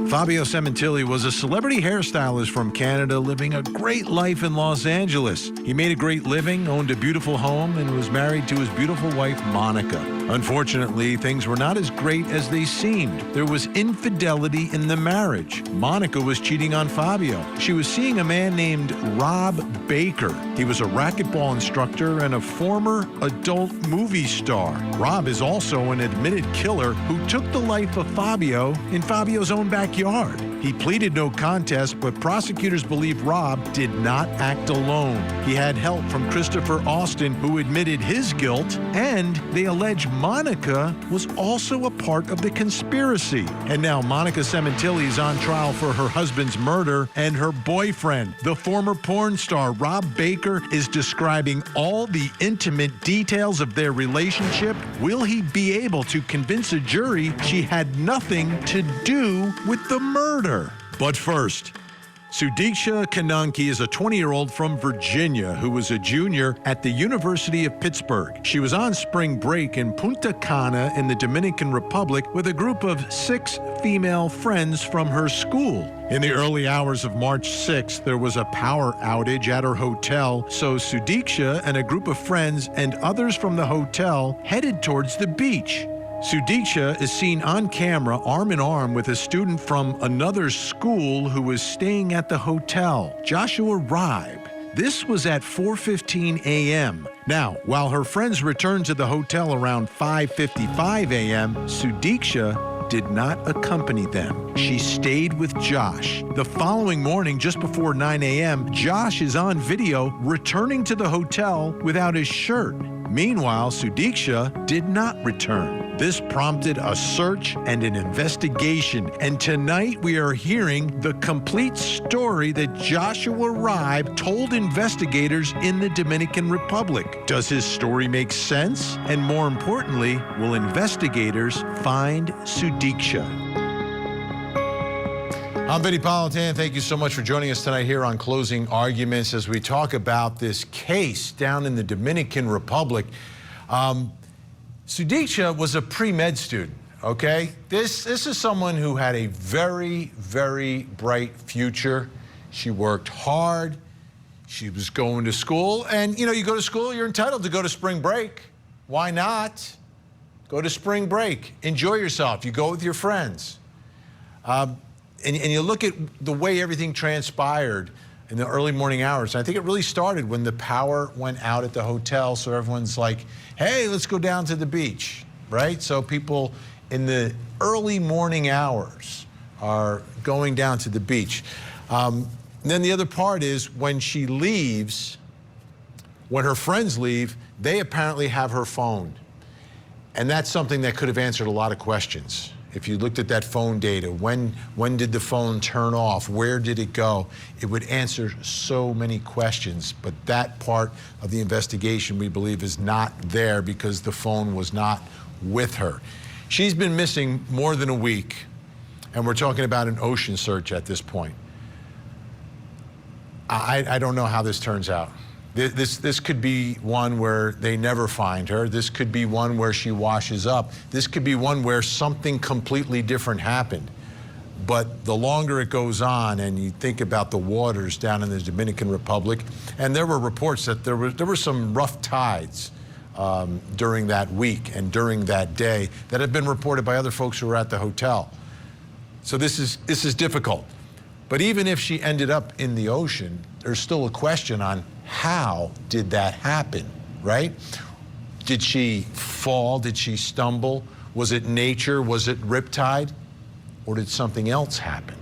Fabio Sementilli was a celebrity hairstylist from Canada living a great life in Los Angeles. He made a great living, owned a beautiful home, and was married to his beautiful wife, Monica. Unfortunately, things were not as great as they seemed. There was infidelity in the marriage. Monica was cheating on Fabio. She was seeing a man named Rob Baker. He was a racquetball instructor and a former adult movie star. Rob is also an admitted killer who took the life of Fabio in Fabio's own backyard. He pleaded no contest, but prosecutors believe Rob did not act alone. He had help from Christopher Austin, who admitted his guilt, and they allege Monica was also a part of the conspiracy. And now Monica Sementilli is on trial for her husband's murder, and her boyfriend, the former porn star Rob Baker, is describing all the intimate details of their relationship. Will he be able to convince a jury she had nothing to do with the murder? But first, Sudiksha Konanki is a 20-year-old from Virginia who was a junior at the University of Pittsburgh. She was on spring break in Punta Cana in the Dominican Republic with a group of 6 female friends from her school. In the early hours of March 6th, there was a power outage at her hotel, so Sudiksha and a group of friends and others from the hotel headed towards the beach. Sudiksha is seen on camera arm in arm with a student from another school who was staying at the hotel, Joshua Riibe. This was at 4:15 a.m. Now, while her friends returned to the hotel around 5:55 a.m., Sudiksha did not accompany them. She stayed with Josh. The following morning, just before 9 a.m., Josh is on video returning to the hotel without his shirt. Meanwhile, Sudiksha did not return. This prompted a search and an investigation, and tonight we are hearing the complete story that Joshua Riibe told investigators in the Dominican Republic. Does his story make sense? And more importantly, will investigators find Sudiksha? I'm Vinnie Politan. Thank you so much for joining us tonight here on Closing Arguments as we talk about this case down in the Dominican Republic. Sudiksha was a pre-med student, okay? This is someone who had a very, very bright future. She worked hard. She was going to school. And, you know, you go to school, you're entitled to go to spring break. Why not? Go to spring break. Enjoy yourself. You go with your friends. And you look at the way everything transpired in the early morning hours. I think it really started when the power went out at the hotel, so everyone's like, hey, let's go down to the beach, right? So people in the early morning hours are going down to the beach. And then the other part is when she leaves, when her friends leave, they apparently have her phone. And that's something that could have answered a lot of questions. If you looked at that phone data, when did the phone turn off? Where did it go? It would answer so many questions, but that part of the investigation we believe is not there because the phone was not with her. She's been missing more than a week, and we're talking about an ocean search at this point. I don't know how this turns out. This could be one where they never find her. This could be one where she washes up. This could be one where something completely different happened. But the longer it goes on and you think about the waters down in the Dominican Republic, and there were reports that there were some rough tides during that week and during that day that have been reported by other folks who were at the hotel. So this is difficult. But even if she ended up in the ocean, there's still a question on how did that happen, right? Did she fall? Did she stumble? Was it nature? Was it riptide? Or did something else happen?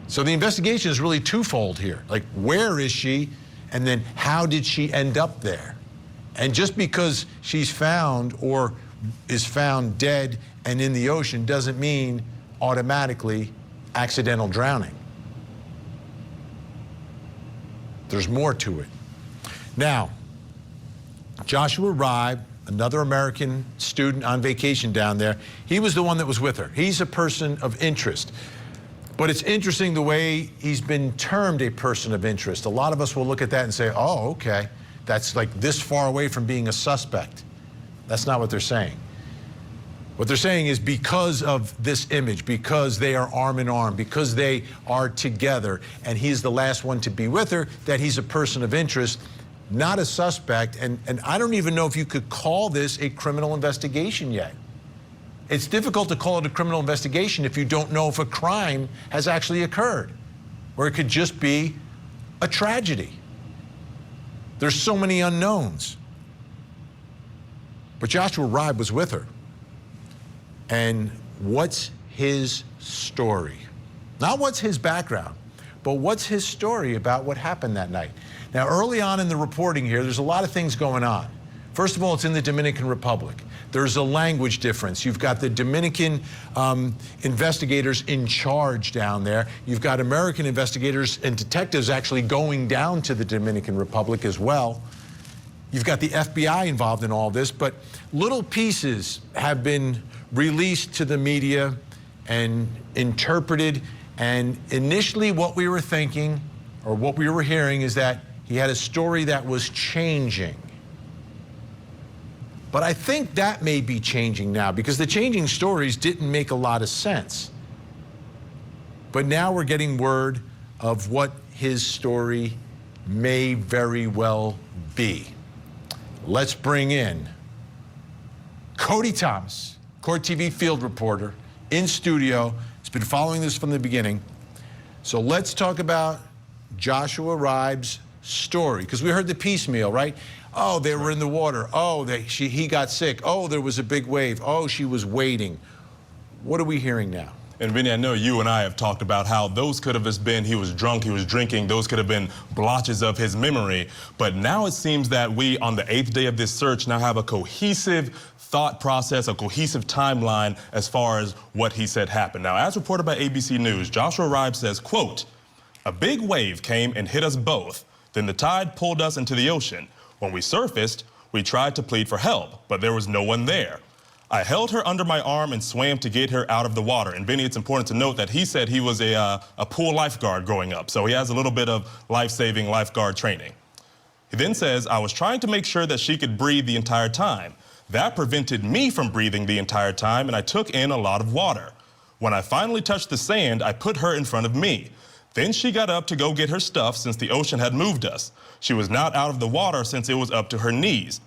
So the investigation is really twofold here. Like, where is she? And then how did she end up there? And just because she's found or is found dead and in the ocean doesn't mean automatically accidental drowning. There's more to it. Now, Joshua Riibe, another American student on vacation down there, he was the one that was with her. He's a person of interest. But it's interesting the way he's been termed a person of interest. A lot of us will look at that and say, oh, okay, that's like this far away from being a suspect. That's not what they're saying. What they're saying is because of this image, because they are arm in arm, because they are together, and he's the last one to be with her, that he's a person of interest, not a suspect. And I don't even know if you could call this a criminal investigation yet. It's difficult to call it a criminal investigation if you don't know if a crime has actually occurred, or it could just be a tragedy. There's so many unknowns. But Joshua Riibe was with her. And what's his story? Not what's his background, but what's his story about what happened that night? Now, early on in the reporting here, there's a lot of things going on. First of all, it's in the Dominican Republic. There's a language difference. You've got the Dominican investigators in charge down there. You've got American investigators and detectives actually going down to the Dominican Republic as well. You've got the FBI involved in all this, but little pieces have been released to the media and interpreted. And initially what we were thinking, or what we were hearing, is that he had a story that was changing. But I think that may be changing now, because the changing stories didn't make a lot of sense. But now we're getting word of what his story may very well be. Let's bring in Cody Thomas, Court TV field reporter, in studio. He's been following this from the beginning. So let's talk about Joshua Riibe's story, because we heard the piecemeal, right? Oh, they were in the water. Oh, he got sick. Oh, there was a big wave. Oh, she was waiting. What are we hearing now? And Vinny, I know you and I have talked about how those could have just been, he was drunk, he was drinking, those could have been blotches of his memory. But now it seems that we, on the 8th day of this search, now have a cohesive thought process, a cohesive timeline as far as what he said happened. Now, as reported by ABC News, Joshua Riibe says, quote, "A big wave came and hit us both. Then the tide pulled us into the ocean. When we surfaced, we tried to plead for help, but there was no one there. I held her under my arm and swam to get her out of the water." And Vinny, it's important to note that he said he was a pool lifeguard growing up, so he has a little bit of life-saving lifeguard training. He then says, "I was trying to make sure that she could breathe the entire time. That prevented me from breathing the entire time, and I took in a lot of water. When I finally touched the sand, I put her in front of me. Then she got up to go get her stuff since the ocean had moved us. She was not out of the water since it was up to her knees.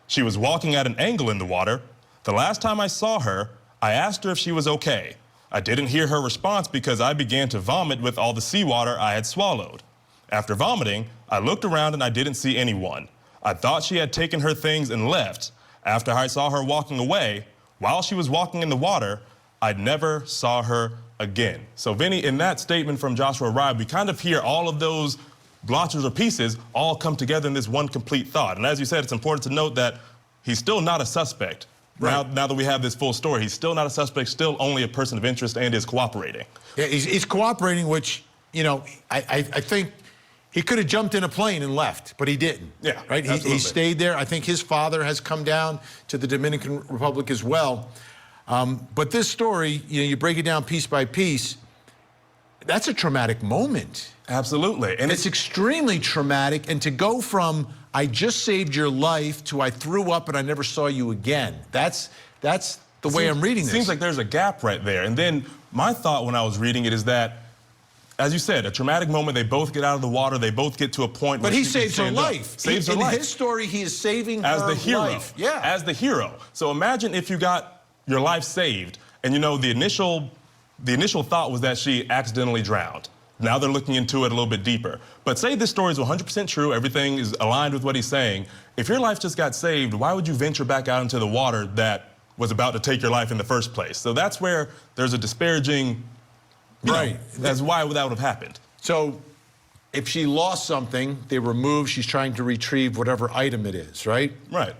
She was walking at an angle in the water. The last time I saw her, I asked her if she was okay. I didn't hear her response because I began to vomit with all the seawater I had swallowed. After vomiting, I looked around and I didn't see anyone. I thought she had taken her things and left. After I saw her walking away, while she was walking in the water, I never saw her again." So Vinny, in that statement from Joshua Riibe, we kind of hear all of those blotches or pieces all come together in this one complete thought. And as you said, it's important to note that he's still not a suspect. Right. Now that we have this full story, he's still not a suspect, still only a person of interest, and is cooperating. Yeah, he's cooperating, which, you know, I think he could have jumped in a plane and left, but he didn't. Yeah, right. He stayed there. I think his father has come down to the Dominican Republic as well. But this story, you know, you break it down piece by piece, that's a traumatic moment. Absolutely. And it's extremely traumatic. And to go from, I just saved your life, to I threw up and I never saw you again. That's the way I'm reading this. Seems like there's a gap right there. And then my thought when I was reading it is that, as you said, a traumatic moment, they both get out of the water, they both get to a point where he saves her life. Saves her life. In his story, he is saving her life. As the hero. Yeah. As the hero. So imagine if you got your life saved, and you know, the initial thought was that she accidentally drowned. Now they're looking into it a little bit deeper. But say this story is 100% true, everything is aligned with what he's saying. If your life just got saved, why would you venture back out into the water that was about to take your life in the first place? So that's where there's a disparaging, that's why that would have happened. So if she lost something, they removed, she's trying to retrieve whatever item it is, right? Right.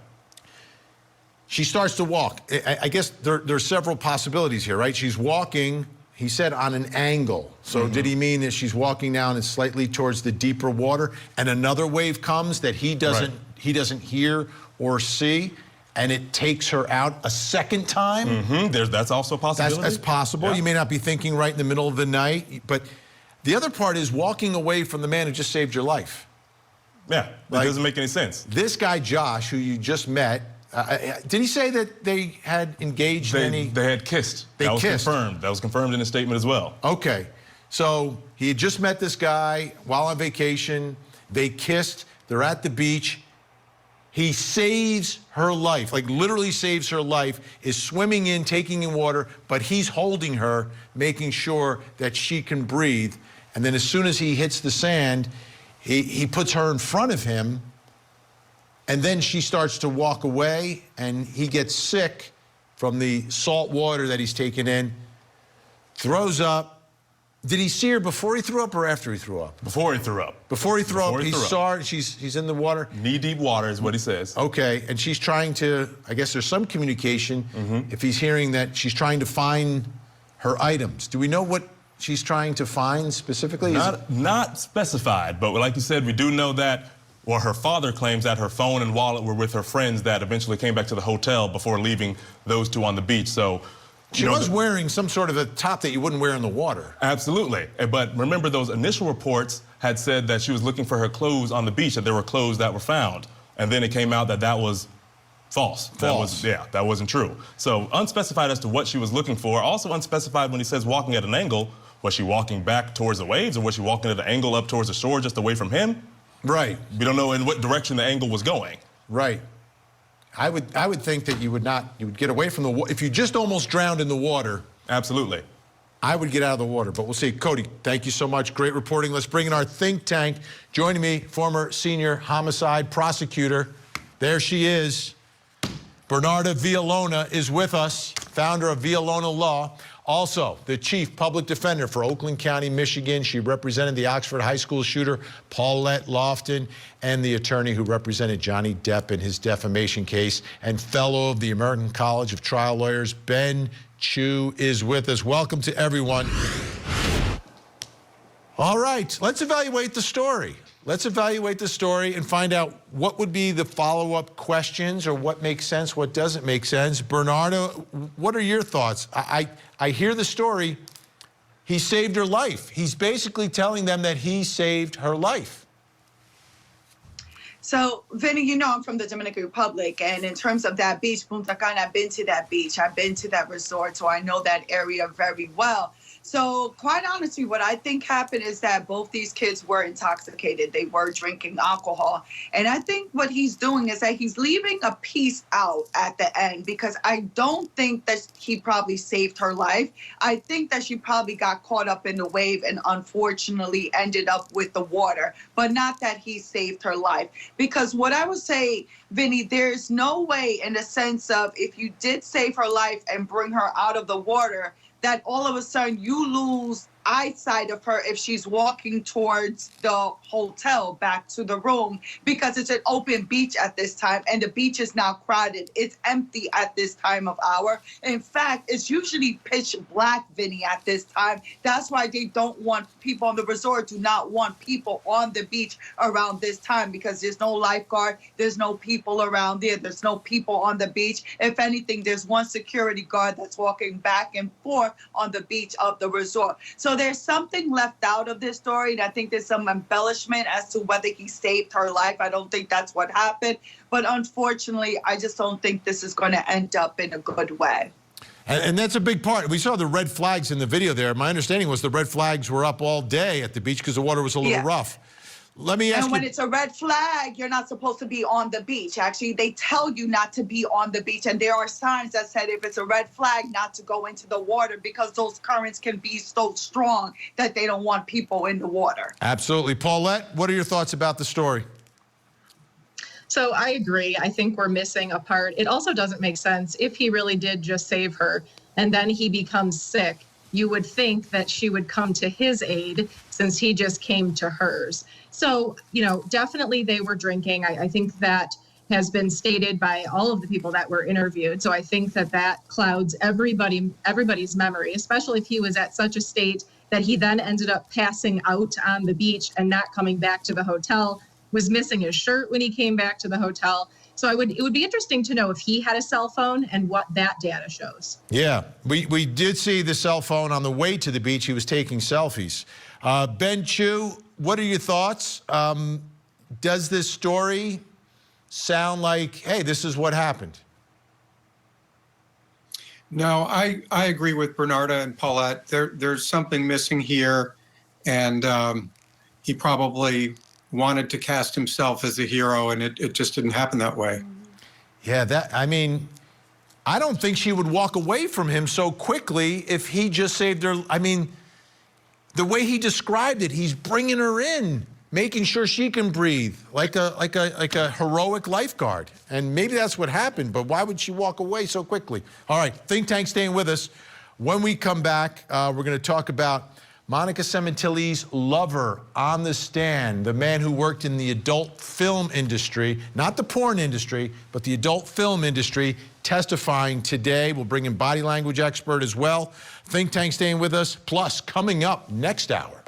She starts to walk. I guess there's several possibilities here, right? She's walking, he said, on an angle. So did he mean that she's walking down and slightly towards the deeper water, and another wave comes that he doesn't hear or see, and it takes her out a second time? That's also a possibility. That's possible. Yeah. You may not be thinking right in the middle of the night, but the other part is walking away from the man who just saved your life. Yeah, that doesn't make any sense. This guy, Josh, who you just met, Did he say that they had engaged any? They had kissed. They kissed. Was confirmed. That was confirmed in his statement as well. Okay. So he had just met this guy while on vacation. They kissed. They're at the beach. He saves her life, like literally saves her life, is swimming in, taking in water, but he's holding her, making sure that she can breathe. And then as soon as he hits the sand, he puts her in front of him, and then she starts to walk away, and he gets sick from the salt water that he's taken in, throws up. Did he see her before he threw up or after he threw up? Before he threw up. Before he threw up, he saw her. He's in the water. Knee-deep water is what he says. Okay, and she's trying to, I guess there's some communication if he's hearing that she's trying to find her items. Do we know what she's trying to find specifically? Not specified, but like you said, we do know that, well, her father claims that her phone and wallet were with her friends that eventually came back to the hotel before leaving those two on the beach. So she was wearing some sort of a top that you wouldn't wear in the water. Absolutely. But remember, those initial reports had said that she was looking for her clothes on the beach, that there were clothes that were found. And then it came out that that was false. That wasn't true. So unspecified as to what she was looking for. Also unspecified when he says walking at an angle. Was she walking back towards the waves, or was she walking at an angle up towards the shore just away from him? Right. We don't know in what direction the angle was going. Right. I would think that you would get away from the water. If you just almost drowned in the water. Absolutely. I would get out of the water, but we'll see. Cody, thank you so much. Great reporting. Let's bring in our think tank. Joining me, former senior homicide prosecutor. There she is. Bernarda Villalona is with us, founder of Villalona Law. Also, the chief public defender for Oakland County, Michigan. She represented the Oxford High School shooter, Paulette Lofton, and the attorney who represented Johnny Depp in his defamation case, and fellow of the American College of Trial Lawyers, Ben Chu, is with us. Welcome to everyone. All right, let's evaluate the story. Let's evaluate the story and find out what would be the follow-up questions, or what makes sense, what doesn't make sense. Bernardo, what are your thoughts? I hear the story. He saved her life. He's basically telling them that he saved her life. So, Vinnie, you know I'm from the Dominican Republic, and in terms of that beach, Punta Cana, I've been to that beach. I've been to that resort, so I know that area very well. So, quite honestly, what I think happened is that both these kids were intoxicated. They were drinking alcohol. And I think what he's doing is that he's leaving a piece out at the end, because I don't think that he probably saved her life. I think that she probably got caught up in the wave and unfortunately ended up with the water, but not that he saved her life. Because what I would say, Vinnie, there's no way in the sense of if you did save her life and bring her out of the water, that all of a sudden you lose eyesight of her if she's walking towards the hotel back to the room, because it's an open beach at this time and the beach is now crowded. It's empty at this time of hour. In fact, it's usually pitch black, Vinnie, at this time. That's why they don't want people on the resort, do not want people on the beach around this time, because there's no lifeguard, there's no people around there, there's no people on the beach. If anything, there's one security guard that's walking back and forth on the beach of the resort. So there's something left out of this story, and I think there's some embellishment as to whether he saved her life. I don't think that's what happened, but unfortunately, I just don't think this is going to end up in a good way. And that's a big part. We saw the red flags in the video there. My understanding was the red flags were up all day at the beach because the water was a little rough. Let me ask you. And when it's a red flag, you're not supposed to be on the beach. Actually, they tell you not to be on the beach. And there are signs that said if it's a red flag, not to go into the water, because those currents can be so strong that they don't want people in the water. Absolutely. Paulette, what are your thoughts about the story? So I agree. I think we're missing a part. It also doesn't make sense if he really did just save her and then he becomes sick. You would think that she would come to his aid since he just came to hers. So, you know, definitely they were drinking. I think that has been stated by all of the people that were interviewed. So I think that that clouds everybody's memory, especially if he was at such a state that he then ended up passing out on the beach and not coming back to the hotel, was missing his shirt when he came back to the hotel. So it would be interesting to know if he had a cell phone and what that data shows. Yeah, we did see the cell phone on the way to the beach. He was taking selfies. Ben Chu, what are your thoughts? Does this story sound like, hey, this is what happened. No, I agree with Bernarda and Paulette. There's something missing here, and he probably wanted to cast himself as a hero, and it just didn't happen that way. Yeah, I mean, I don't think she would walk away from him so quickly if he just saved her. I mean, the way he described it, he's bringing her in, making sure she can breathe, like a heroic lifeguard. And maybe that's what happened, but why would she walk away so quickly? All right, Think Tank staying with us. When we come back, we're going to talk about Monica Sementilli's lover on the stand, the man who worked in the adult film industry, not the porn industry, but the adult film industry, testifying today. We'll bring in body language expert as well. Think Tank staying with us. Plus, coming up next hour.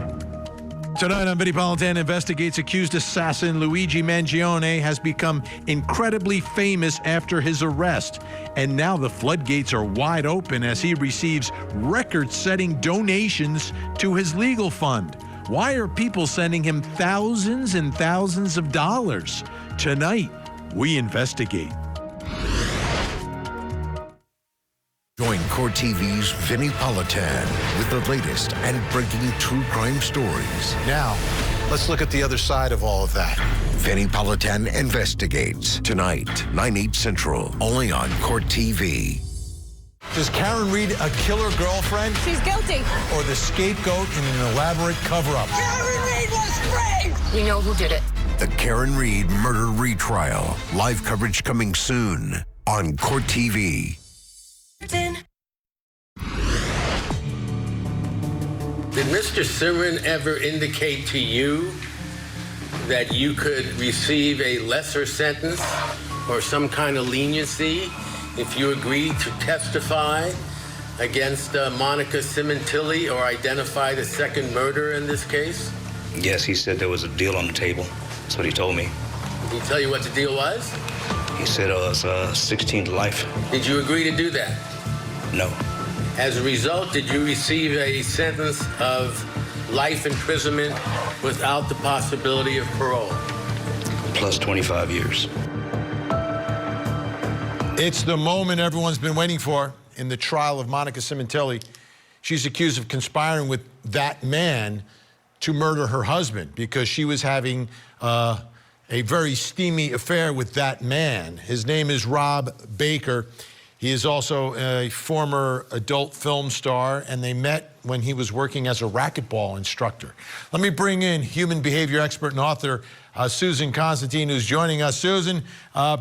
Tonight on Vinnie Politan Investigates, accused assassin Luigi Mangione has become incredibly famous after his arrest. And now the floodgates are wide open as he receives record-setting donations to his legal fund. Why are people sending him thousands and thousands of dollars? Tonight, we investigate. Join Court TV's Vinnie Politan with the latest and breaking true crime stories. Now, let's look at the other side of all of that. Vinnie Politan Investigates. Tonight, 9/8 Central, only on Court TV. Is Karen Reed a killer girlfriend? She's guilty. Or the scapegoat in an elaborate cover-up? Karen Reed was framed! We know who did it. The Karen Reed murder retrial. Live coverage coming soon on Court TV. Did Mr. Simran ever indicate to you that you could receive a lesser sentence or some kind of leniency if you agreed to testify against Monica Sementilli or identify the second murderer in this case? Yes, he said there was a deal on the table. That's what he told me. Did he tell you what the deal was? He said it was 16 to life. Did you agree to do that? No. As a result, did you receive a sentence of life imprisonment without the possibility of parole? Plus 25 years. It's the moment everyone's been waiting for in the trial of Monica Sementilli. She's accused of conspiring with that man to murder her husband because she was having a very steamy affair with that man. His name is Rob Baker. He is also a former adult film star, and they met when he was working as a racquetball instructor. Let me bring in human behavior expert and author Susan Constantine, who's joining us. Susan,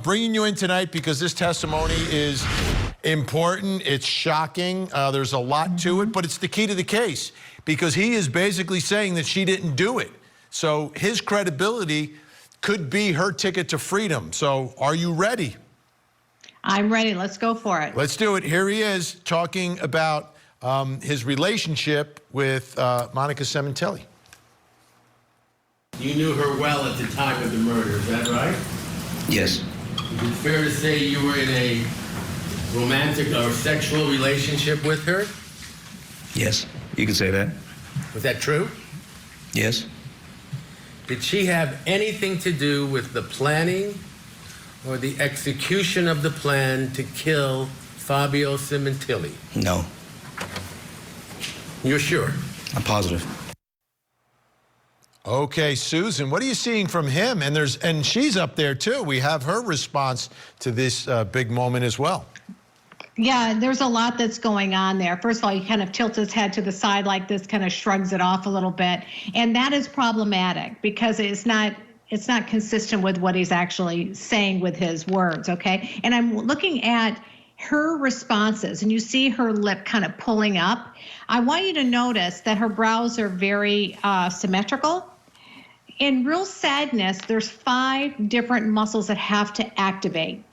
bringing you in tonight because this testimony is important. It's shocking. There's a lot to it, but it's the key to the case because he is basically saying that she didn't do it. So his credibility could be her ticket to freedom. So are you ready? I'm ready. Let's go for it. Let's do it. Here he is talking about his relationship with Monica Sementilli. You knew her well at the time of the murder, is that right? Yes. Is it fair to say you were in a romantic or sexual relationship with her? Yes, you can say that. Was that true? Yes. Did she have anything to do with the planning or the execution of the plan to kill Fabio Sementilli? No. You're sure? I'm positive. Okay, Susan, what are you seeing from him? And she's up there too. We have her response to this big moment as well. Yeah, there's a lot that's going on there. First of all, he kind of tilts his head to the side like this, kind of shrugs it off a little bit. And that is problematic because it's not consistent with what he's actually saying with his words, okay? And I'm looking at her responses, and you see her lip kind of pulling up. I want you to notice that her brows are very symmetrical. In real sadness, there's 5 different muscles that have to activate.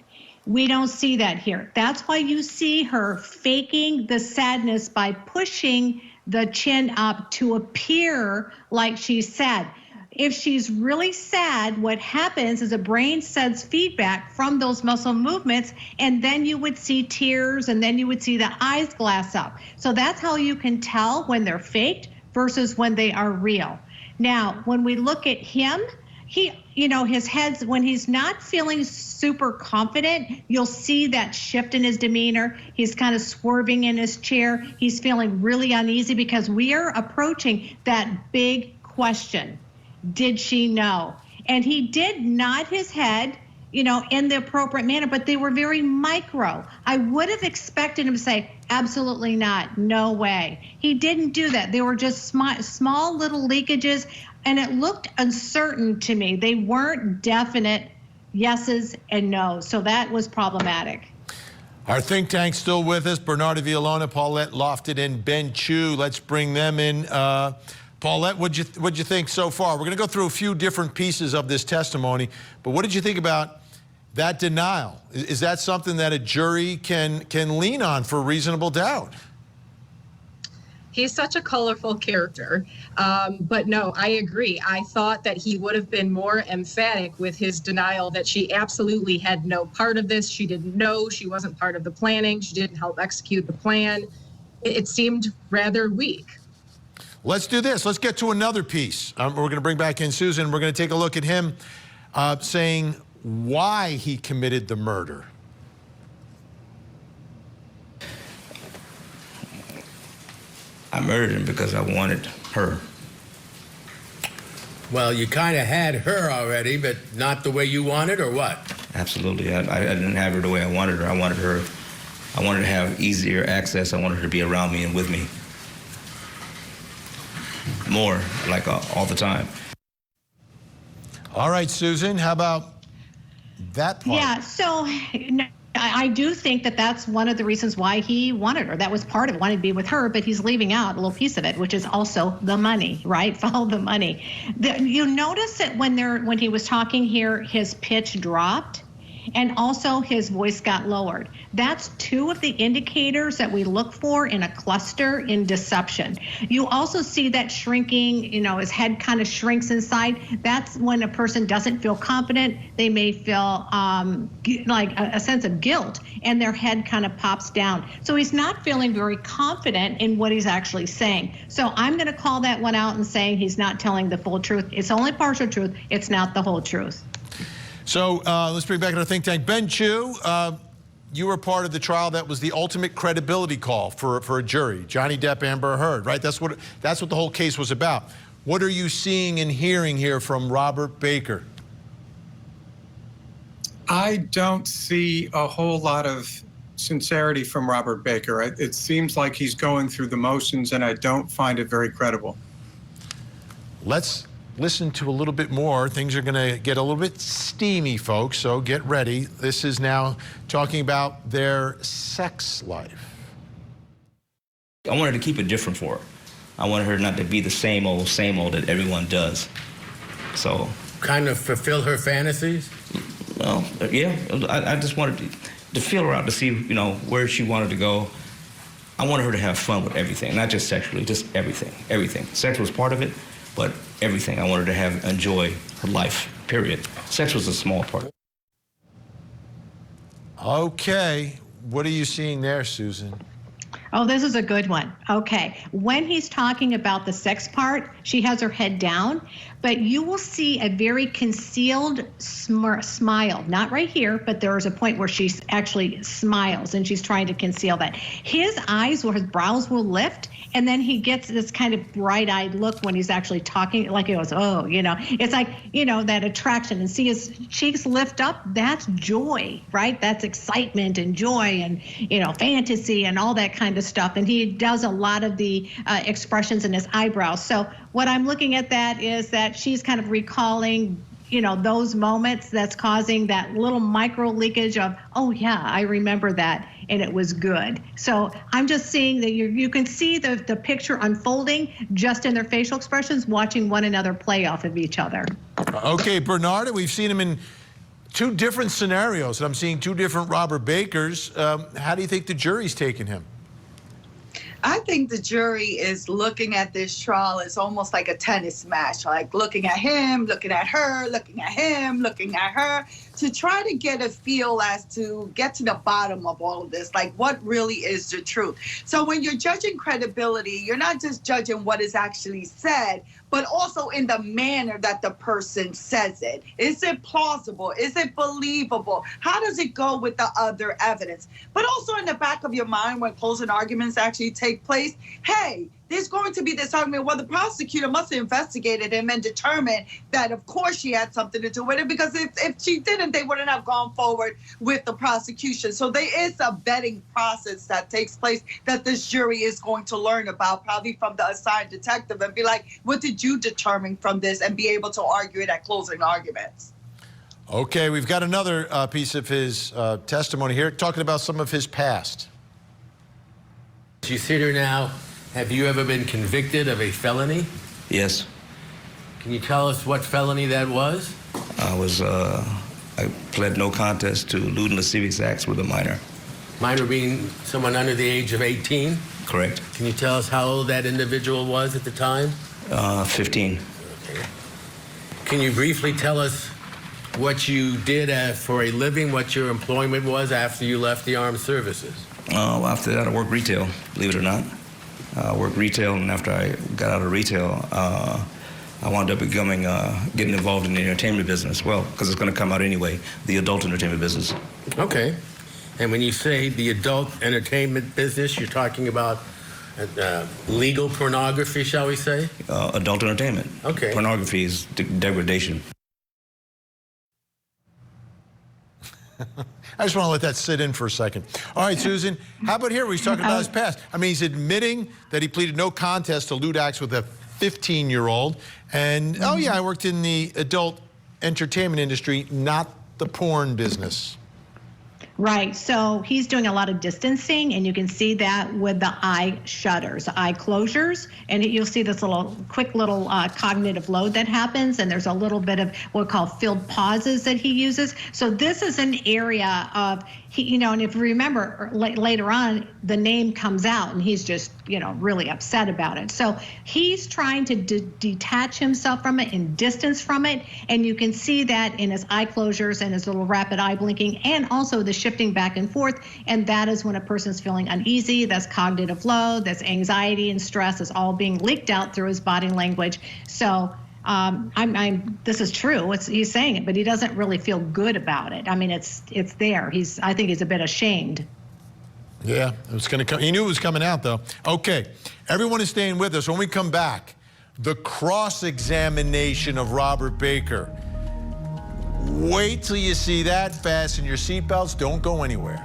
We don't see that here. That's why you see her faking the sadness by pushing the chin up to appear like she's sad. If she's really sad, what happens is the brain sends feedback from those muscle movements, and then you would see tears, and then you would see the eyes glass up. So that's how you can tell when they're faked versus when they are real. Now, when we look at him, he, his head's, when he's not feeling super confident, you'll see that shift in his demeanor. He's kind of swerving in his chair. He's feeling really uneasy because we are approaching that big question. Did she know? And he did nod his head, in the appropriate manner, but they were very micro. I would have expected him to say, absolutely not, no way. He didn't do that. They were just small little leakages, and it looked uncertain to me. They weren't definite yeses and nos, so that was problematic. Our think tank's still with us. Bernarda Villalona, Paulette Lofted, and Ben Chu. Let's bring them in. Paulette, what'd you think so far? We're going to go through a few different pieces of this testimony, but what did you think about that denial? Is that something that a jury can lean on for reasonable doubt? He's such a colorful character. But no, I agree. I thought that he would have been more emphatic with his denial that she absolutely had no part of this. She didn't know. She wasn't part of the planning. She didn't help execute the plan. It seemed rather weak. Let's do this. Let's get to another piece. We're going to bring back in Susan. We're going to take a look at him saying why he committed the murder. I murdered him because I wanted her. Well, you kind of had her already, but not the way you wanted, or what? Absolutely. I didn't have her the way I wanted her. I wanted to have easier access. I wanted her to be around me and with me. More, like all the time. All right, Susan, how about that part? Yeah, so I do think that that's one of the reasons why he wanted her. That was part of it, wanted to be with her, but he's leaving out a little piece of it, which is also the money, right? Follow the money. You notice that when he was talking here, his pitch dropped, and also his voice got lowered. That's two of the indicators that we look for in a cluster in deception. You also see that shrinking, his head kind of shrinks inside. That's when a person doesn't feel confident. They may feel like a sense of guilt, and their head kind of pops down. So he's not feeling very confident in what he's actually saying. So I'm going to call that one out and saying he's not telling the full truth. It's only partial truth. It's not the whole truth. So let's bring back our think tank. Ben Chu, you were part of the trial that was the ultimate credibility call for a jury. Johnny Depp, Amber Heard, right? That's what the whole case was about. What are you seeing and hearing here from Robert Baker? I don't see a whole lot of sincerity from Robert Baker. It seems like he's going through the motions, and I don't find it very credible. Let's listen to a little bit more. Things are going to get a little bit steamy, folks, so get ready. This is now talking about their sex life. I wanted to keep it different for her. I wanted her not to be the same old that everyone does. So. Kind of fulfill her fantasies? Well, yeah. I just wanted to feel her out, to see, where she wanted to go. I wanted her to have fun with everything, not just sexually, just everything, everything. Sex was part of it, but everything. I wanted to enjoy her life, period. Sex was a small part. Okay, what are you seeing there, Susan? Oh, this is a good one. Okay. When he's talking about the sex part, she has her head down, but you will see a very concealed smile. Not right here, but there is a point where she actually smiles, and she's trying to conceal that. His brows will lift, and then he gets this kind of bright-eyed look when he's actually talking, like he goes, oh, it's like, that attraction, and see his cheeks lift up. That's joy, right? That's excitement and joy and, fantasy and all that kind of stuff. And he does a lot of the expressions in his eyebrows. So what I'm looking at that is that she's kind of recalling, those moments that's causing that little micro leakage of, oh yeah, I remember that, and it was good. So I'm just seeing that you can see the picture unfolding just in their facial expressions, watching one another play off of each other. Okay, Bernarda, we've seen him in two different scenarios, and I'm seeing two different Robert Bakers. How do you think the jury's taking him? I think the jury is looking at this trial as almost like a tennis match, like looking at him, looking at her, looking at him, looking at her. to try to get a feel as to get to the bottom of all of this, like what really is the truth. So when you're judging credibility, you're not just judging what is actually said, but also in the manner that the person says it. Is it plausible? Is it believable? How does it go with the other evidence? But also in the back of your mind when closing arguments actually take place, hey, there's going to be this argument, well, the prosecutor must have investigated him and determined that, of course, she had something to do with it, because if she didn't, they wouldn't have gone forward with the prosecution. So there is a vetting process that takes place that this jury is going to learn about, probably from the assigned detective, and be like, what did you determine from this, and be able to argue it at closing arguments. Okay, we've got another piece of his testimony here, talking about some of his past. As you sit here now, have you ever been convicted of a felony? Yes. Can you tell us what felony that was? I pled no contest to lewd and lascivious acts with a minor. Minor being someone under the age of 18? Correct. Can you tell us how old that individual was at the time? 15. Okay. Can you briefly tell us what you did for a living, what your employment was after you left the armed services? After that, I worked retail, believe it or not. I worked retail, and after I got out of retail, I wound up getting involved in the entertainment business. Well, because it's going to come out anyway, the adult entertainment business. Okay. And when you say the adult entertainment business, you're talking about legal pornography, shall we say? Adult entertainment. Okay. Pornography is degradation. I just want to let that sit in for a second. All right, Susan, how about here where he's talking about his past? I mean, he's admitting that he pleaded no contest to lewd acts with a 15-year-old. And, oh, yeah, I worked in the adult entertainment industry, not the porn business. Right. So he's doing a lot of distancing, and you can see that with the eye shutters, eye closures, and you'll see this quick little cognitive load that happens, and there's a little bit of what we call filled pauses that he uses. So this is an area of, and if you remember later on, the name comes out, and he's just, really upset about it. So he's trying to detach himself from it and distance from it, and you can see that in his eye closures and his little rapid eye blinking, and also the shifting back and forth. And that is when a person's feeling uneasy. That's cognitive load, that's anxiety and stress is all being leaked out through his body language. So this is true. He's saying it, but he doesn't really feel good about it. I mean, it's there. I think he's a bit ashamed. Yeah, it was going to come. He knew it was coming out, though. Okay, everyone is staying with us. When we come back, the cross-examination of Robert Baker. Wait till you see that. Fasten your seatbelts. Don't go anywhere.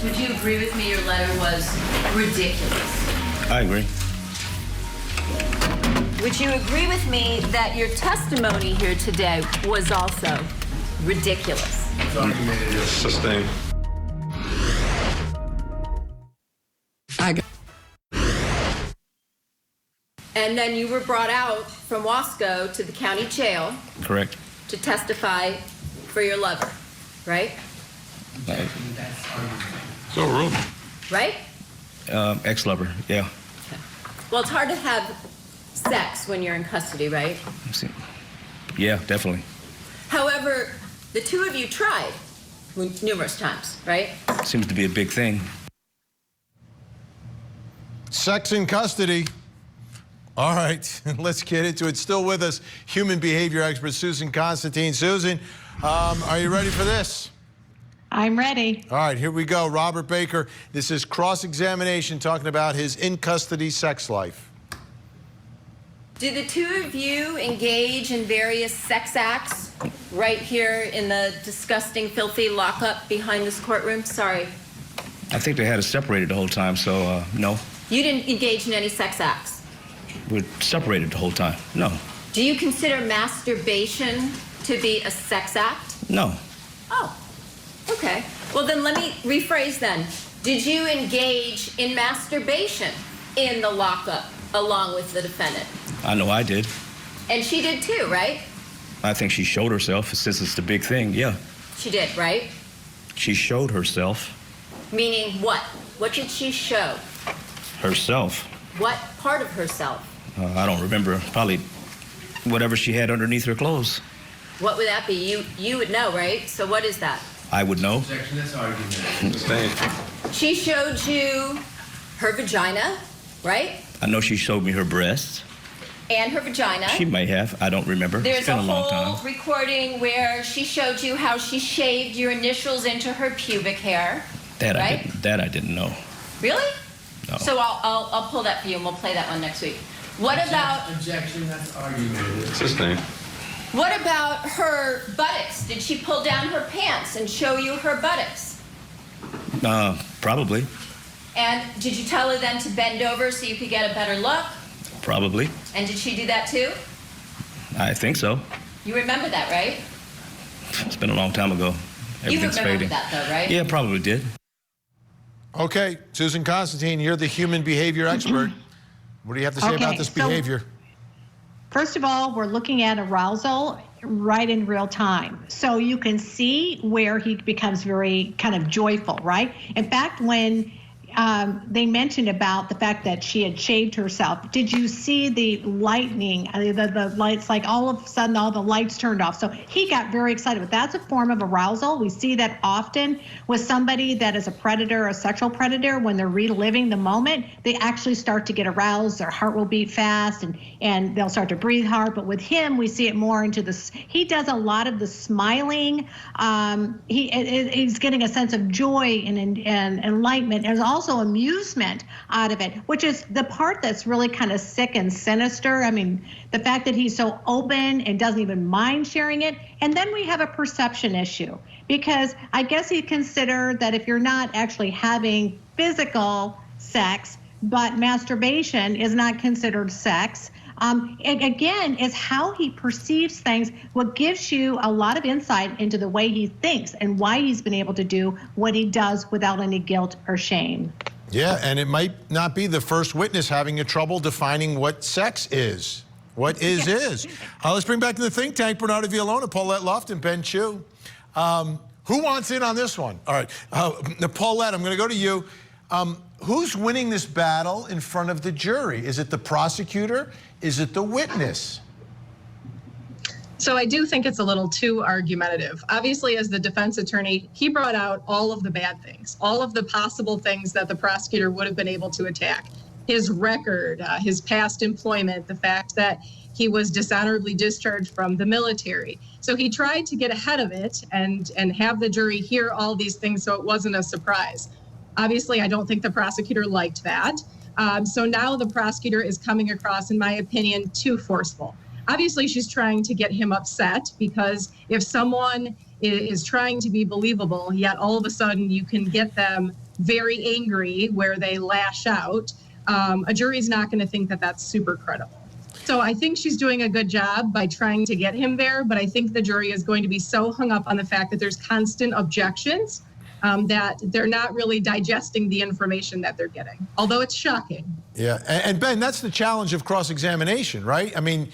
Would you agree with me your letter was ridiculous? I agree. Would you agree with me that your testimony here today was also ridiculous? Sustained. And then you were brought out from Wasco to the county jail. Correct. To testify for your lover, right? So rude. Right? Ex-lover, yeah. Okay. Well, it's hard to have sex when you're in custody, right? Yeah, definitely. However, the two of you tried numerous times, right? Seems to be a big thing. Sex in custody. All right, let's get into it. Still with us, human behavior expert Susan Constantine. Susan, are you ready for this? I'm ready. All right, here we go. Robert Baker, this is cross-examination talking about his in-custody sex life. Did the two of you engage in various sex acts right here in the disgusting, filthy lockup behind this courtroom? Sorry. I think they had us separated the whole time, so no. You didn't engage in any sex acts? We're separated the whole time, no. Do you consider masturbation to be a sex act? No. Oh, okay. Well, then let me rephrase then. Did you engage in masturbation in the lockup along with the defendant? I know I did. And she did too, right? I think she showed herself, since it's the big thing, yeah. She did, right? She showed herself. Meaning what? What did she show? Herself. What part of herself? I don't remember. Probably whatever she had underneath her clothes. What would that be? You would know, right? So what is that? I would know. Objection, that's argument. Sustain. She showed you her vagina, right? I know she showed me her breasts. And her vagina. She may have. I don't remember. There's it's been a long time. whole recording where she showed you how she shaved your initials into her pubic hair. That right? I didn't know. Really? No. So I'll pull that for you and we'll play that one next week. What about Objection, that's argument. Sustain. what about her buttocks? Did she pull down her pants and show you her buttocks? Probably. And did you tell her then to bend over so you could get a better look? Probably. And did she do that too? I think so. You remember that, right? It's been a long time ago. You Everything's remember fading. that though, right? Yeah, probably did. Okay, Susan Constantine, you're the human behavior expert. What do you have to say about this behavior? First of all, we're looking at arousal right in real time. So you can see where he becomes very kind of joyful, right? In fact, when they mentioned about the fact that she had shaved herself, did you see the lightning, the lights, like all of a sudden all the lights turned off. So he got very excited. But that's a form of arousal. We see that often with somebody that is a predator, a sexual predator. When they're reliving the moment, they actually start to get aroused. Their heart will beat fast and they'll start to breathe hard. But with him, we see it more into this. He does a lot of the smiling. He's getting a sense of joy and enlightenment. There's also amusement out of it, which is the part that's really kind of sick and sinister. I mean, the fact that he's so open and doesn't even mind sharing it. And then we have a perception issue, because I guess you consider that if you're not actually having physical sex, but masturbation is not considered sex. Again, it's how he perceives things, what gives you a lot of insight into the way he thinks and why he's been able to do what he does without any guilt or shame. Yeah, and it might not be the first witness having a trouble defining what sex is. What is. Let's bring back to the think tank Bernardo Villalona, Paulette Luft, and Ben Chu. Who wants in on this one? All right, Paulette, I'm going to go to you. Who's winning this battle in front of the jury? Is it the prosecutor? Is it the witness? So I do think it's a little too argumentative. Obviously, as the defense attorney, he brought out all of the bad things, all of the possible things that the prosecutor would have been able to attack. His record, his past employment, the fact that he was dishonorably discharged from the military. So he tried to get ahead of it and have the jury hear all these things so it wasn't a surprise. Obviously, I don't think the prosecutor liked that. So now the prosecutor is coming across, in my opinion, too forceful. Obviously, she's trying to get him upset, because if someone is trying to be believable, yet all of a sudden you can get them very angry where they lash out, a jury's not going to think that that's super credible. So I think she's doing a good job by trying to get him there, but I think the jury is going to be so hung up on the fact that there's constant objections that they're not really digesting the information that they're getting, although it's shocking. Yeah, and Ben, that's the challenge of cross-examination, right? I mean,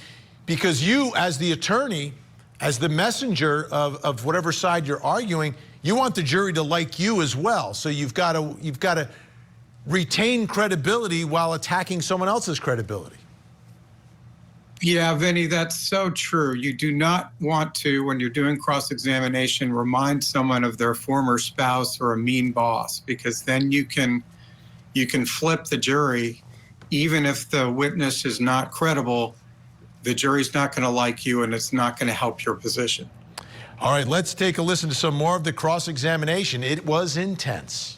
because you, as the attorney, as the messenger of whatever side you're arguing, you want the jury to like you as well. So you've got to retain credibility while attacking someone else's credibility. Yeah, Vinnie, that's so true. You do not want to, when you're doing cross-examination, remind someone of their former spouse or a mean boss, because then you can flip the jury. Even if the witness is not credible, the jury's not going to like you, and it's not going to help your position. All right, let's take a listen to some more of the cross-examination. It was intense.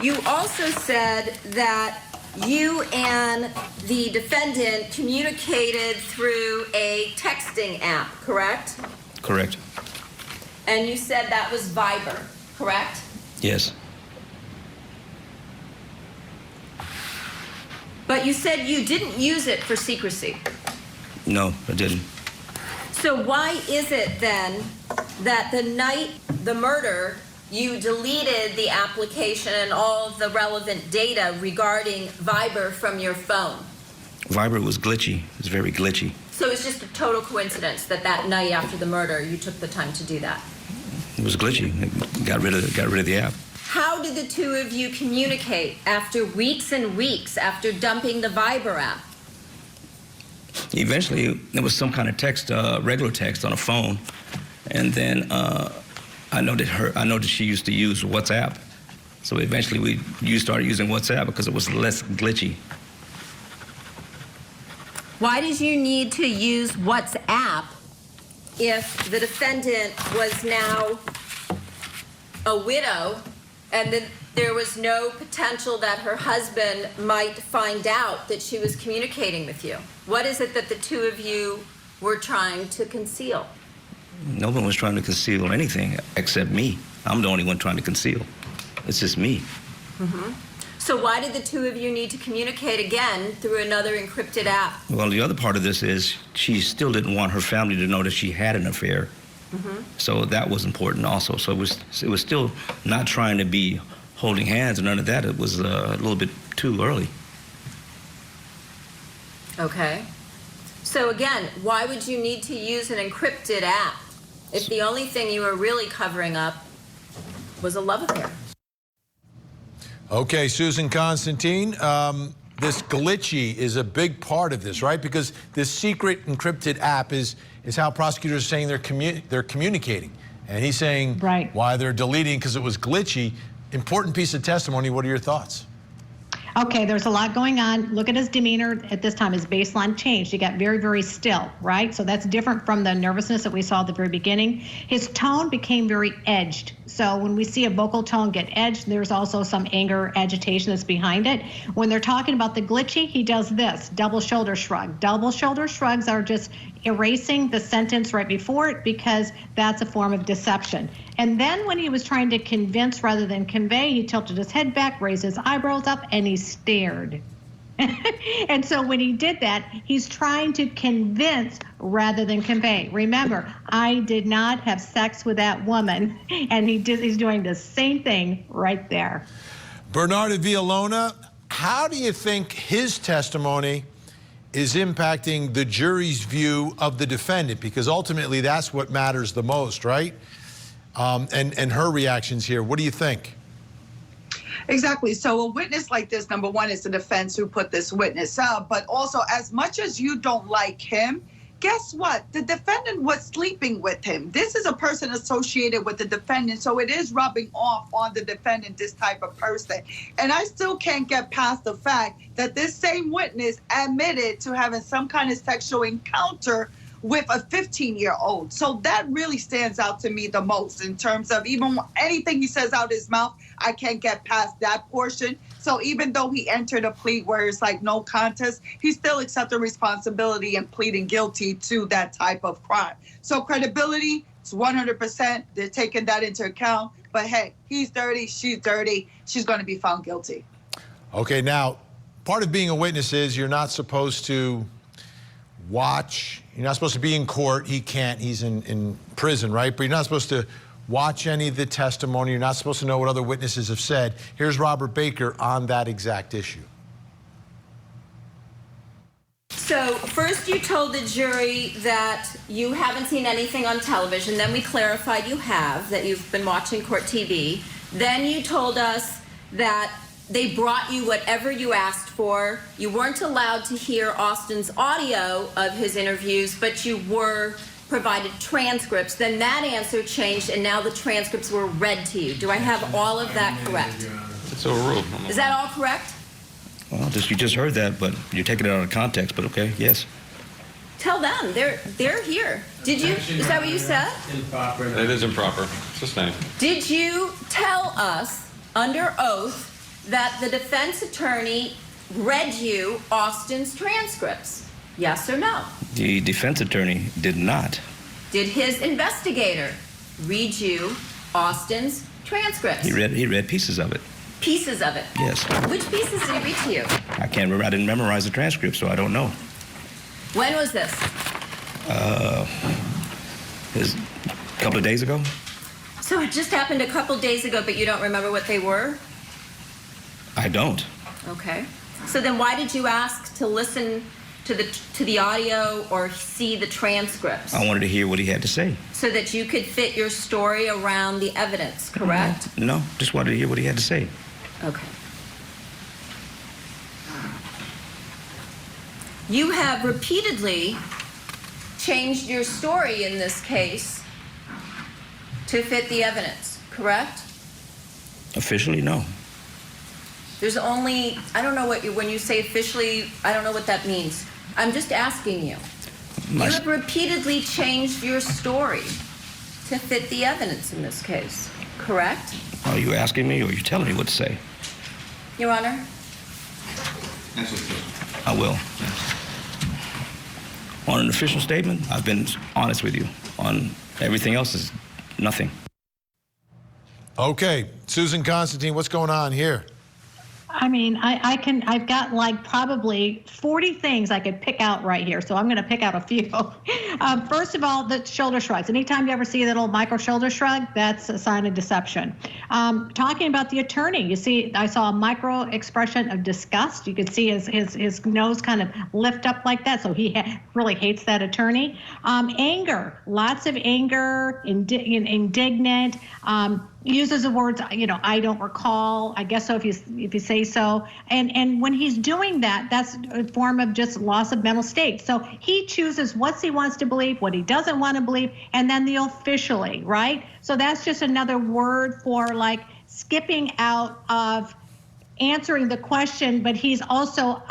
You also said that you and the defendant communicated through a texting app, correct? Correct. And you said that was Viber, correct? Yes. But you said you didn't use it for secrecy. No, I didn't. So why is it then that the night the murder, you deleted the application and all of the relevant data regarding Viber from your phone? Viber was glitchy. It was very glitchy. So it's just a total coincidence that that night after the murder, you took the time to do that? It was glitchy. Got rid of the app. How did the two of you communicate after weeks and weeks after dumping the Viber app? Eventually, there was some kind of text, regular text on a phone, and then I know that she used to use WhatsApp. So eventually, you started using WhatsApp because it was less glitchy. Why did you need to use WhatsApp if the defendant was now a widow and then there was no potential that her husband might find out that she was communicating with you? What is it that the two of you were trying to conceal? No one was trying to conceal anything except me. I'm the only one trying to conceal. It's just me. Mm-hmm. So why did the two of you need to communicate again through another encrypted app? Well, the other part of this is she still didn't want her family to know that she had an affair. Mm-hmm. So that was important also. So it was still not trying to be holding hands or none of that. It was a little bit too early. Okay. So again, why would you need to use an encrypted app if the only thing you were really covering up was a love affair? Okay, Susan Constantine, this glitchy is a big part of this, right? Because this secret encrypted app is how prosecutors are saying they're communicating. And he's saying why they're deleting because it was glitchy. Important piece of testimony. What are your thoughts? Okay, there's a lot going on. Look at his demeanor at this time. His baseline changed. He got very, very still, right? So that's different from the nervousness that we saw at the very beginning. His tone became very edged. So when we see a vocal tone get edged, there's also some anger, agitation that's behind it. When they're talking about the glitchy, he does this, double shoulder shrug. Double shoulder shrugs are just erasing the sentence right before it because that's a form of deception. And then when he was trying to convince rather than convey, he tilted his head back, raised his eyebrows up, and he stared. And so when he did that, he's trying to convince rather than convey. Remember, I did not have sex with that woman. And he's doing the same thing right there. Bernardo Villalona, how do you think his testimony is impacting the jury's view of the defendant? Because ultimately that's what matters the most, right? And her reactions here. What do you think? Exactly. So a witness like this, number one, is the defense who put this witness up. But also, as much as you don't like him, guess what? The defendant was sleeping with him. This is a person associated with the defendant. So it is rubbing off on the defendant, this type of person. And I still can't get past the fact that this same witness admitted to having some kind of sexual encounter with a 15-year-old. So that really stands out to me the most in terms of even anything he says out his mouth, I can't get past that portion. So even though he entered a plea where it's like no contest, he still accepted responsibility and pleading guilty to that type of crime. So credibility, it's 100%. They're taking that into account. But hey, he's dirty, she's going to be found guilty. Okay, now, part of being a witness is you're not supposed to watch. You're not supposed to be in court. He can't. He's in prison, right? But you're not supposed to watch any of the testimony. You're not supposed to know what other witnesses have said. Here's Robert Baker on that exact issue. So first you told the jury that you haven't seen anything on television. Then we clarified you have, that you've been watching court TV. Then you told us that they brought you whatever you asked for. You weren't allowed to hear Austin's audio of his interviews, but you were provided transcripts. Then that answer changed, and now the transcripts were read to you. Do I have all of that correct? It's overruled. Is that all correct? Well, you just heard that, but you're taking it out of context, but okay, yes. Tell them. They're here. Did you? Is that what you said? Improper. It is improper. It's the same. Did you tell us under oath that the defense attorney read you Austin's transcripts? Yes or no? The defense attorney did not. Did his investigator read you Austin's transcripts? He read pieces of it. Pieces of it? Yes. Which pieces did he read to you? I can't remember. I didn't memorize the transcript, so I don't know. When was this? It was a couple of days ago. So it just happened a couple days ago, but you don't remember what they were? I don't. Okay. So then why did you ask to listen to the audio or see the transcripts? I wanted to hear what he had to say. So that you could fit your story around the evidence, correct? No, just wanted to hear what he had to say. Okay. You have repeatedly changed your story in this case to fit the evidence, correct? Officially, no. There's only, I don't know what when you say officially, I don't know what that means. I'm just asking you. You have repeatedly changed your story to fit the evidence in this case, correct? Are you asking me or are you telling me what to say? Your Honor? I will. On an official statement, I've been honest with you. On everything else is nothing. Okay, Susan Constantine, what's going on here? I mean, I've got like probably 40 things I could pick out right here. So I'm going to pick out a few. First of all, the shoulder shrugs. Anytime you ever see that little micro shoulder shrug, that's a sign of deception. Talking about the attorney, you see, I saw a micro expression of disgust. You could see his nose kind of lift up like that. So he really hates that attorney. Anger, lots of anger, indignant. Uses the words, I don't recall. I guess so if you say so. And when he's doing that, that's a form of just loss of mental state. So he chooses what he wants to believe, what he doesn't want to believe, and then the officially, right? So that's just another word for like skipping out of answering the question, but he's also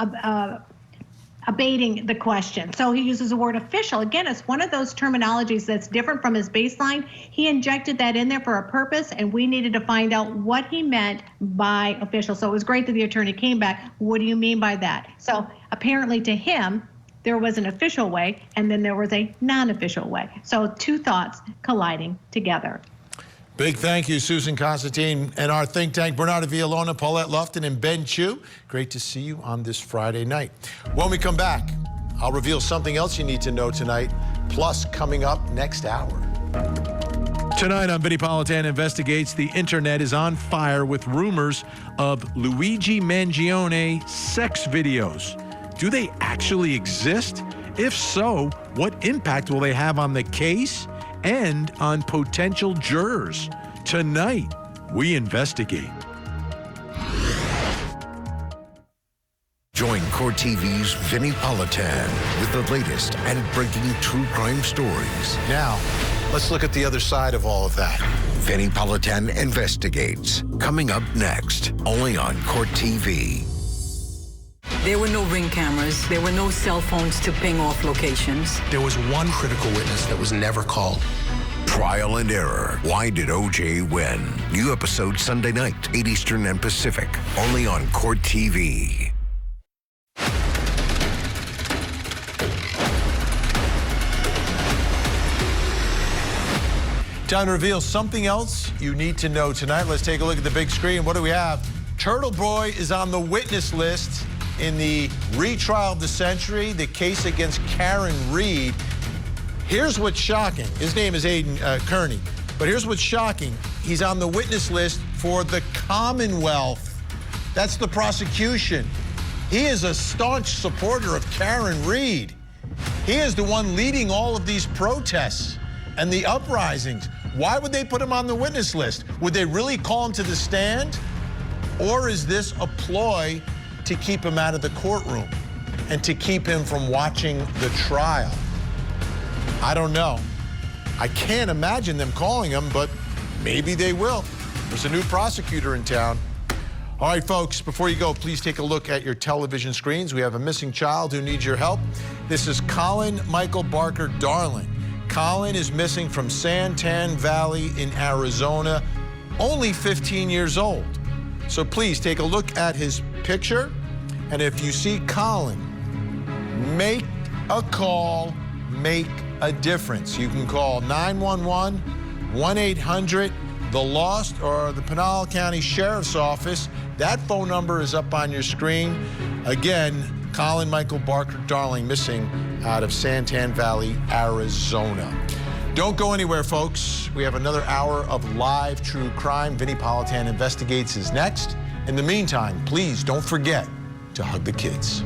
abating the question. So he uses the word official. Again, it's one of those terminologies that's different from his baseline. He injected that in there for a purpose, and we needed to find out what he meant by official. So it was great that the attorney came back. What do you mean by that? So apparently to him, there was an official way, and then there was a non-official way. So two thoughts colliding together. Big thank you, Susan Constantine, and our think tank, Bernarda Villalona, Paulette Lufton, and Ben Chu. Great to see you on this Friday night. When we come back, I'll reveal something else you need to know tonight, plus coming up next hour. Tonight on Vinnie Politan Investigates, the internet is on fire with rumors of Luigi Mangione sex videos. Do they actually exist? If so, what impact will they have on the case and on potential jurors? Tonight, we investigate. Join Court TV's Vinnie Politan with the latest and breaking true crime stories. Now, let's look at the other side of all of that. Vinnie Politan Investigates, coming up next, only on Court TV. There were no Ring cameras. There were no cell phones to ping off locations. There was one critical witness that was never called. Trial and Error. Why did O.J. win? New episode Sunday night, 8 Eastern and Pacific, only on Court TV. Time to reveal something else you need to know tonight. Let's take a look at the big screen. What do we have? Turtleboy is on the witness list in the retrial of the century, the case against Karen Reed. Here's what's shocking. His name is Aiden Kearney. But here's what's shocking. He's on the witness list for the Commonwealth. That's the prosecution. He is a staunch supporter of Karen Reed. He is the one leading all of these protests and the uprisings. Why would they put him on the witness list? Would they really call him to the stand? Or is this a ploy to keep him out of the courtroom and to keep him from watching the trial? I don't know. I can't imagine them calling him, but maybe they will. There's a new prosecutor in town. All right, folks, before you go, please take a look at your television screens. We have a missing child who needs your help. This is Colin Michael Barker Darling. Colin is missing from Santan Valley in Arizona, only 15 years old. So please take a look at his picture, and if you see Colin, make a call, make a difference. You can call 911, 1-800-THE-LOST, or the Pinal County Sheriff's Office. That phone number is up on your screen. Again, Colin Michael Barker Darling missing out of Santan Valley, Arizona. Don't go anywhere, folks. We have another hour of live true crime. Vinnie Politan Investigates is next. In the meantime, please don't forget to hug the kids.